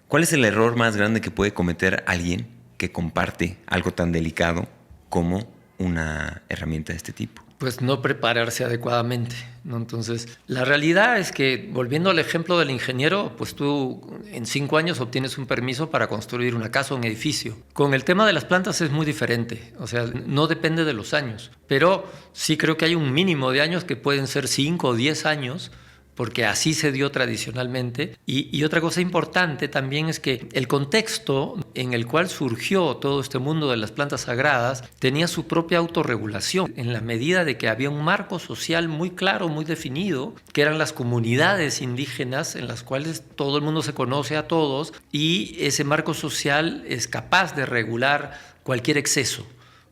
¿Cuál es el error más grande que puede cometer alguien que comparte algo tan delicado como una herramienta de este tipo? Pues no prepararse adecuadamente, ¿no? Entonces, la realidad es que, volviendo al ejemplo del ingeniero, pues tú en 5 años obtienes un permiso para construir una casa o un edificio. Con el tema de las plantas es muy diferente, o sea, no depende de los años, pero sí creo que hay un mínimo de años que pueden ser 5 o 10 años, porque así se dio tradicionalmente. Y otra cosa importante también es que el contexto en el cual surgió todo este mundo de las plantas sagradas tenía su propia autorregulación, en la medida de que había un marco social muy claro, muy definido, que eran las comunidades indígenas en las cuales todo el mundo se conoce a todos, y ese marco social es capaz de regular cualquier exceso,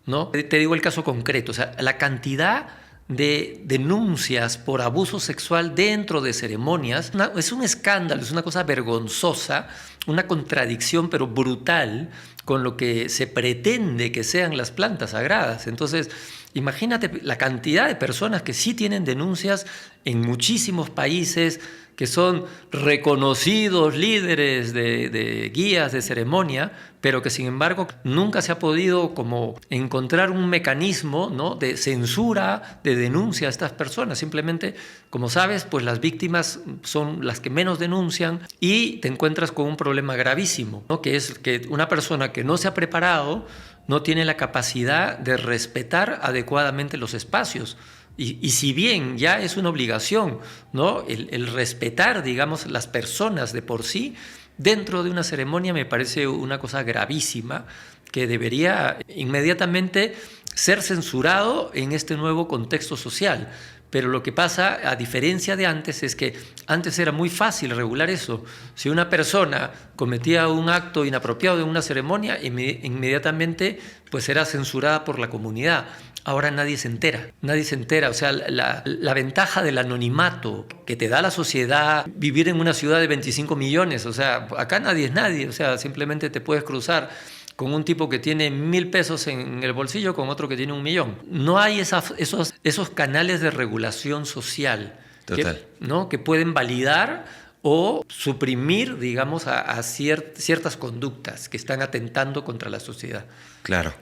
¿no? Te digo el caso concreto, o sea, la cantidad de denuncias por abuso sexual dentro de ceremonias es un escándalo, es una cosa vergonzosa, una contradicción pero brutal con lo que se pretende que sean las plantas sagradas. Entonces, imagínate la cantidad de personas que sí tienen denuncias en muchísimos países, que son reconocidos líderes de guías de ceremonia, pero que sin embargo nunca se ha podido como encontrar un mecanismo, ¿no?, de censura, de denuncia a estas personas. Simplemente, como sabes, pues las víctimas son las que menos denuncian, y te encuentras con un problema gravísimo, ¿no?, que es que una persona que no se ha preparado no tiene la capacidad de respetar adecuadamente los espacios. Y si bien ya es una obligación, ¿no?, el respetar, digamos, las personas de por sí, dentro de una ceremonia me parece una cosa gravísima que debería inmediatamente ser censurado en este nuevo contexto social. Pero lo que pasa, a diferencia de antes, es que antes era muy fácil regular eso. Si una persona cometía un acto inapropiado en una ceremonia, inmediatamente pues era censurada por la comunidad. Ahora nadie se entera. O sea, la ventaja del anonimato que te da la sociedad, vivir en una ciudad de 25 millones, o sea, acá nadie es nadie, o sea, simplemente te puedes cruzar con un tipo que tiene 1,000 pesos en el bolsillo con otro que tiene 1,000,000. No hay esos canales de regulación social. Total. ¿No?, que pueden validar o suprimir, digamos, a ciertas conductas que están atentando contra la sociedad. Claro.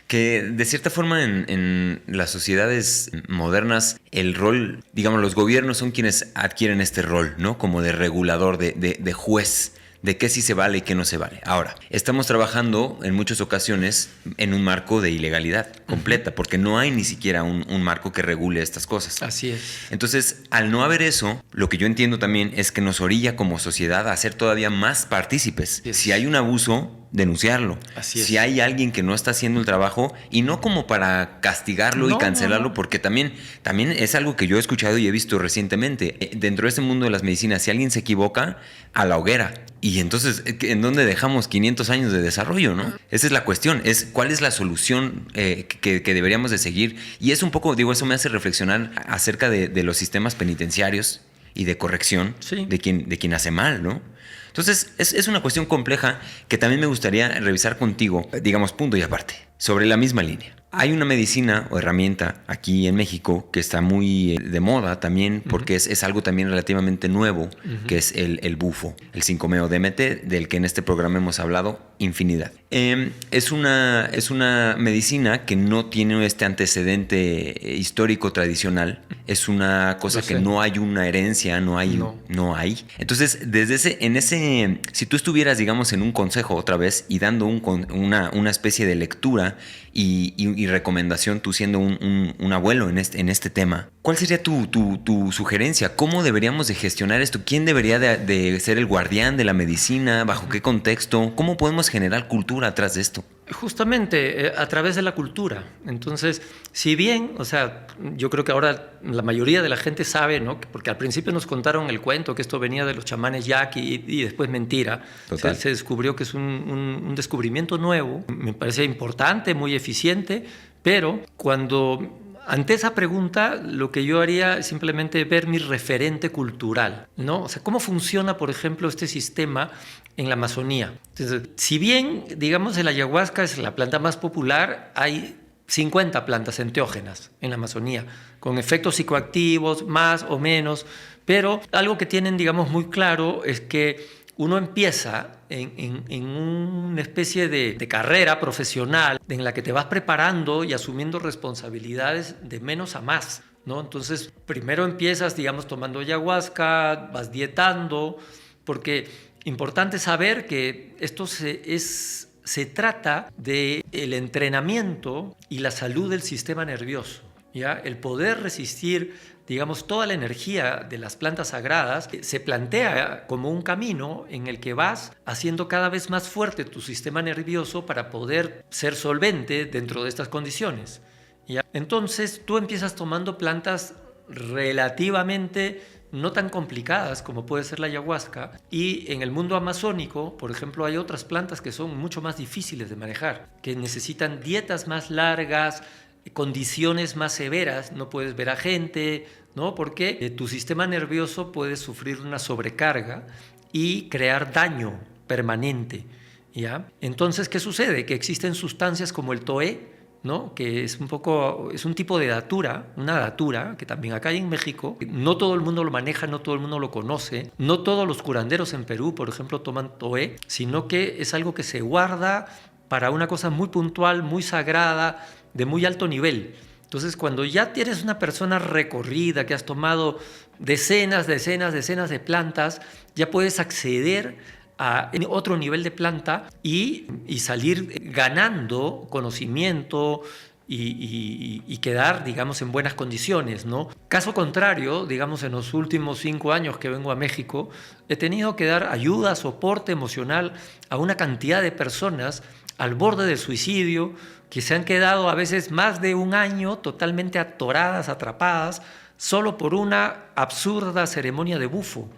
Que de cierta forma en las sociedades modernas el rol, digamos, los gobiernos son quienes adquieren este rol, ¿no? Como de regulador, de juez, de qué sí se vale y qué no se vale. Ahora, estamos trabajando en muchas ocasiones en un marco de ilegalidad completa, porque no hay ni siquiera un marco que regule estas cosas. Así es. Entonces, al no haber eso, lo que yo entiendo también es que nos orilla como sociedad a ser todavía más partícipes. Yes. Si hay un abuso, denunciarlo. Así es. Si hay alguien que no está haciendo el trabajo, y no como para castigarlo y cancelarlo, porque también es algo que yo he escuchado y he visto recientemente. Dentro de este mundo de las medicinas, si alguien se equivoca, a la hoguera. Y entonces, ¿en dónde dejamos 500 años de desarrollo, no? Esa es la cuestión, es cuál es la solución que deberíamos de seguir. Y es un poco, digo, eso me hace reflexionar acerca de los sistemas penitenciarios y de corrección, sí, de quien hace mal, ¿no? Entonces, es una cuestión compleja que también me gustaría revisar contigo, digamos, punto y aparte, sobre la misma línea. Hay una medicina o herramienta aquí en México que está muy de moda también, porque es algo también relativamente nuevo, que es el bufo, el 5-meo-DMT, del que en este programa hemos hablado infinidad. Es una medicina que no tiene este antecedente histórico tradicional. Es una cosa que no hay una herencia, no hay. Entonces, si tú estuvieras, digamos, en un consejo otra vez y dando una especie de lectura y recomendación, tú siendo un abuelo en este tema, ¿cuál sería tu sugerencia? ¿Cómo deberíamos de gestionar esto? ¿Quién debería de ser el guardián de la medicina? ¿Bajo qué contexto? ¿Cómo podemos generar cultura atrás de esto? Justamente a través de la cultura. Entonces, si bien, o sea, yo creo que ahora la mayoría de la gente sabe, ¿no?, porque al principio nos contaron el cuento que esto venía de los chamanes yaqui y después mentira. Se descubrió que es un descubrimiento nuevo, me parece importante, muy eficiente, pero ante esa pregunta, lo que yo haría es simplemente ver mi referente cultural, ¿no? O sea, ¿cómo funciona, por ejemplo, este sistema en la Amazonía? Entonces, si bien, digamos, el ayahuasca es la planta más popular, hay 50 plantas enteógenas en la Amazonía, con efectos psicoactivos, más o menos, pero algo que tienen, digamos, muy claro es que uno empieza en una especie de carrera profesional en la que te vas preparando y asumiendo responsabilidades de menos a más, ¿no? Entonces, primero empiezas, digamos, tomando ayahuasca, vas dietando, porque importante saber que esto se trata del entrenamiento y la salud del sistema nervioso, ¿ya? El poder resistir, digamos, toda la energía de las plantas sagradas se plantea como un camino en el que vas haciendo cada vez más fuerte tu sistema nervioso para poder ser solvente dentro de estas condiciones, ¿ya? Entonces tú empiezas tomando plantas relativamente no tan complicadas como puede ser la ayahuasca, y en el mundo amazónico, por ejemplo, hay otras plantas que son mucho más difíciles de manejar, que necesitan dietas más largas, condiciones más severas, no puedes ver a gente, ¿no? Porque tu sistema nervioso puede sufrir una sobrecarga y crear daño permanente, ¿ya? Entonces, ¿qué sucede? Que existen sustancias como el toé, ¿no? Que es un tipo de datura, una datura que también acá en México no todo el mundo lo maneja, no todo el mundo lo conoce, no todos los curanderos en Perú, por ejemplo, toman toé, sino que es algo que se guarda para una cosa muy puntual, muy sagrada, de muy alto nivel. Entonces, cuando ya tienes una persona recorrida, que has tomado decenas de plantas, ya puedes acceder a otro nivel de planta y salir ganando conocimiento y quedar, digamos, en buenas condiciones, ¿no? Caso contrario, digamos, en los últimos 5 años que vengo a México, he tenido que dar ayuda, soporte emocional a una cantidad de personas al borde del suicidio, que se han quedado a veces más de un año totalmente atoradas, atrapadas, solo por una absurda ceremonia de bufo.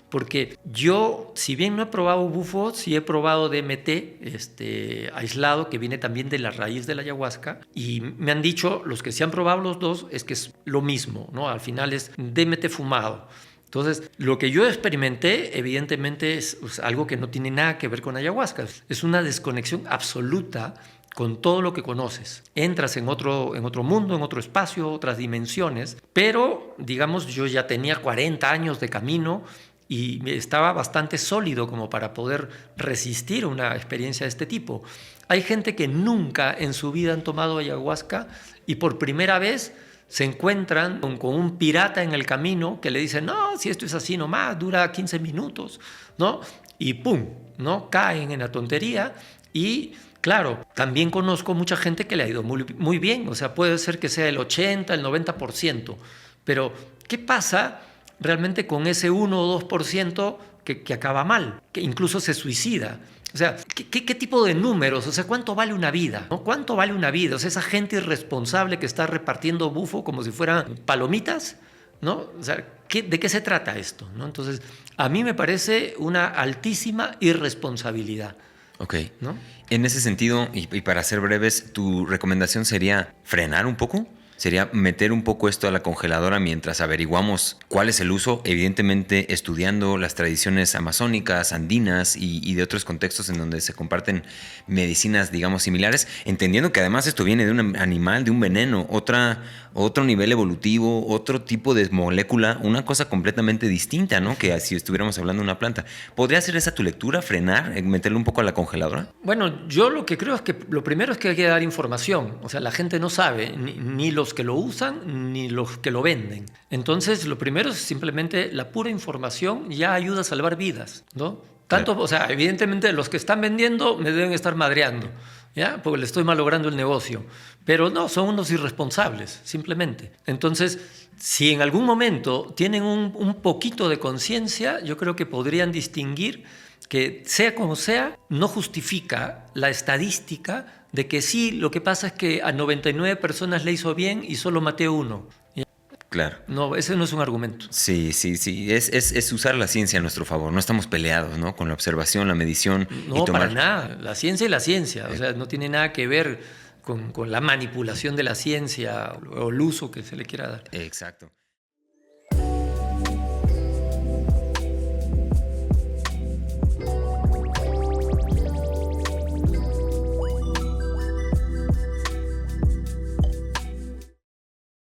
Porque yo, si bien no he probado bufo, sí he probado DMT aislado, que viene también de la raíz de la ayahuasca, y me han dicho, los que se han probado los dos, es que es lo mismo, ¿no? Al final es DMT fumado. Entonces, lo que yo experimenté, evidentemente, es algo que no tiene nada que ver con ayahuasca. Es una desconexión absoluta con todo lo que conoces. Entras en otro mundo, en otro espacio, otras dimensiones, pero, digamos, yo ya tenía 40 años de camino y estaba bastante sólido como para poder resistir una experiencia de este tipo. Hay gente que nunca en su vida han tomado ayahuasca y por primera vez se encuentran con un pirata en el camino que le dice, no, si esto es así nomás, dura 15 minutos, ¿no? Y ¡pum!, ¿no? Caen en la tontería. Y claro, también conozco mucha gente que le ha ido muy, muy bien, o sea, puede ser que sea el 80, el 90%, pero ¿qué pasa realmente con ese 1 o 2% que acaba mal, que incluso se suicida? O sea, ¿qué tipo de números? O sea, ¿cuánto vale una vida? ¿No? ¿Cuánto vale una vida? O sea, esa gente irresponsable que está repartiendo bufo como si fueran palomitas, ¿no? O sea, ¿de qué se trata esto? ¿No? Entonces, a mí me parece una altísima irresponsabilidad. Ok. ¿No? En ese sentido, y para ser breves, ¿tu recomendación sería frenar un poco? ¿Sería meter un poco esto a la congeladora mientras averiguamos cuál es el uso? Evidentemente estudiando las tradiciones amazónicas, andinas y de otros contextos en donde se comparten medicinas, digamos, similares, entendiendo que además esto viene de un animal, de un veneno, otro nivel evolutivo, otro tipo de molécula, una cosa completamente distinta, ¿no? Que si estuviéramos hablando de una planta. ¿Podría ser esa tu lectura, frenar, meterlo un poco a la congeladora? Bueno, yo lo que creo es que lo primero es que hay que dar información. O sea, la gente no sabe, ni los que lo usan ni los que lo venden. Entonces, lo primero es simplemente la pura información ya ayuda a salvar vidas, ¿no? Tanto, claro. O sea, evidentemente los que están vendiendo me deben estar madreando, ¿ya? Porque le estoy malogrando el negocio. Pero no, son unos irresponsables, simplemente. Entonces, si en algún momento tienen un poquito de conciencia, yo creo que podrían distinguir que, sea como sea, no justifica la estadística de que sí, lo que pasa es que a 99 personas le hizo bien y solo maté a 1. Claro. No, ese no es un argumento. Sí. Es usar la ciencia a nuestro favor. No estamos peleados, ¿no? Con la observación, la medición. No, para nada. La ciencia es la ciencia. O sea, no tiene nada que ver con la manipulación de la ciencia o el uso que se le quiera dar. Exacto.